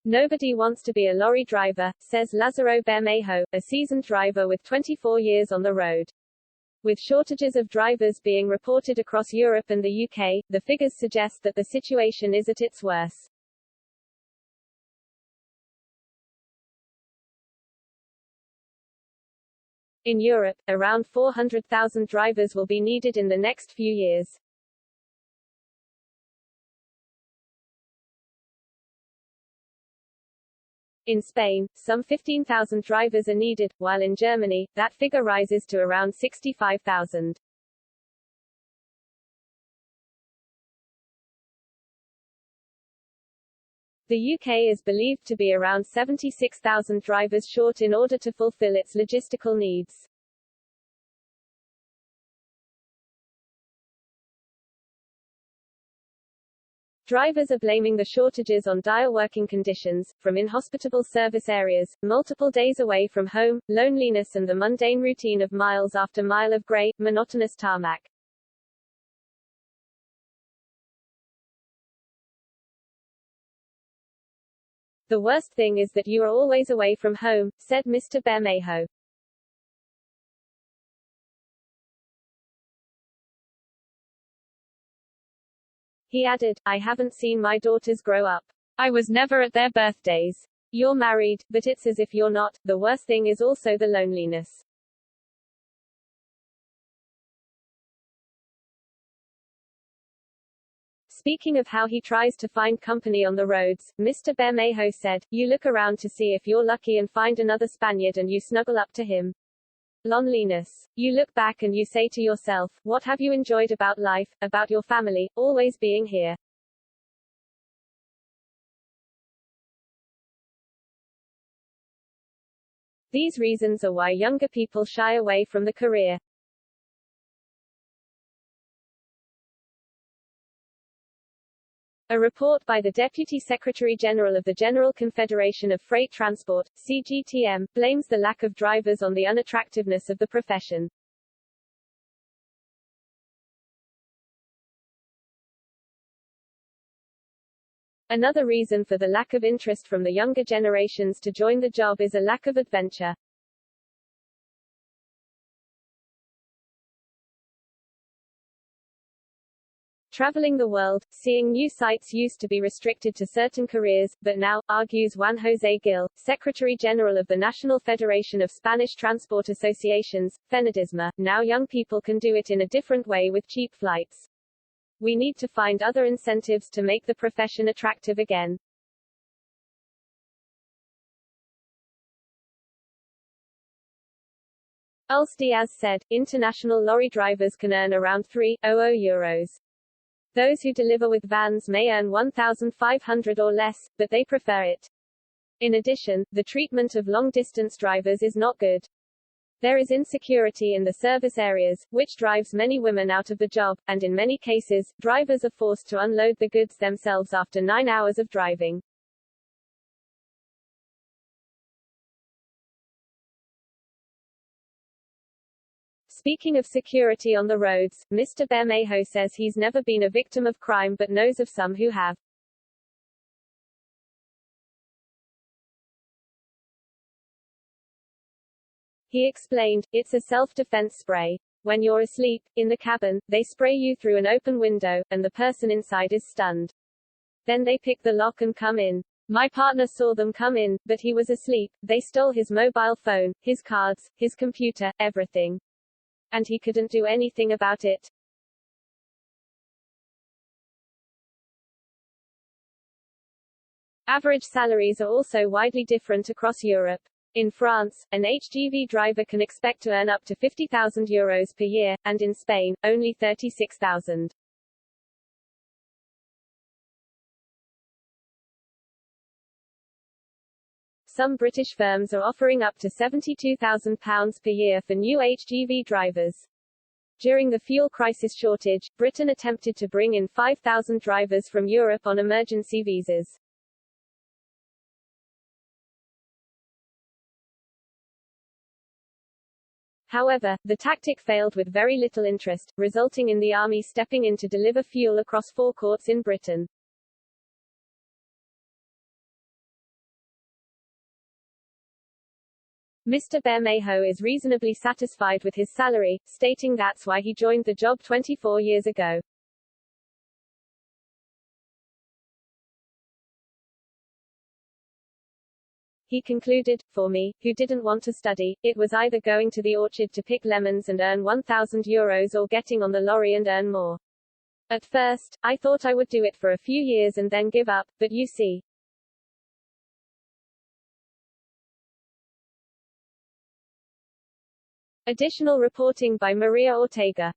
Nobody wants to be a lorry driver, says Lázaro Bermejo, a seasoned driver with 24 years on the road. With shortages of drivers being reported across Europe and the UK, the figures suggest that the situation is at its worst. In Europe, around 400,000 drivers will be needed in the next few years. In Spain, some 15,000 drivers are needed, while in Germany, that figure rises to around 65,000. The UK is believed to be around 76,000 drivers short in order to fulfill its logistical needs. Drivers are blaming the shortages on dire working conditions, from inhospitable service areas, multiple days away from home, loneliness and the mundane routine of miles after mile of grey, monotonous tarmac. The worst thing is that you are always away from home, said Mr. Bermejo. He added, I haven't seen my daughters grow up. I was never at their birthdays. You're married, but it's as if you're not. The worst thing is also the loneliness. Speaking of how he tries to find company on the roads, Mr. Bermejo said, you look around to see if you're lucky and find another Spaniard and you snuggle up to him. Loneliness. You look back and you say to yourself, what have you enjoyed about life, about your family, always being here? These reasons are why younger people shy away from the career. A report by the Deputy Secretary-General of the General Confederation of Freight Transport, CGTM, blames the lack of drivers on the unattractiveness of the profession. Another reason for the lack of interest from the younger generations to join the job is a lack of adventure. Traveling the world, seeing new sights used to be restricted to certain careers, but now, argues Juan José Gil, Secretary-General of the National Federation of Spanish Transport Associations, Fenadisma, now young people can do it in a different way with cheap flights. We need to find other incentives to make the profession attractive again. Diaz said, international lorry drivers can earn around €300. Those who deliver with vans may earn 1,500 or less, but they prefer it. In addition, the treatment of long-distance drivers is not good. There is insecurity in the service areas, which drives many women out of the job, and in many cases, drivers are forced to unload the goods themselves after 9 hours of driving. Speaking of security on the roads, Mr. Bermejo says he's never been a victim of crime but knows of some who have. He explained, it's a self-defense spray. When you're asleep, in the cabin, they spray you through an open window, and the person inside is stunned. Then they pick the lock and come in. My partner saw them come in, but he was asleep. They stole his mobile phone, his cards, his computer, everything. And he couldn't do anything about it. Average salaries are also widely different across Europe. In France, an HGV driver can expect to earn up to €50,000 per year, and in Spain, only €36,000. Some British firms are offering up to £72,000 per year for new HGV drivers. During the fuel crisis shortage, Britain attempted to bring in 5,000 drivers from Europe on emergency visas. However, the tactic failed with very little interest, resulting in the army stepping in to deliver fuel across forecourts in Britain. Mr. Bermejo is reasonably satisfied with his salary, stating that's why he joined the job 24 years ago. He concluded, for me, who didn't want to study, it was either going to the orchard to pick lemons and earn €1,000 or getting on the lorry and earn more. At first, I thought I would do it for a few years and then give up, but you see. Additional reporting by Maria Ortega.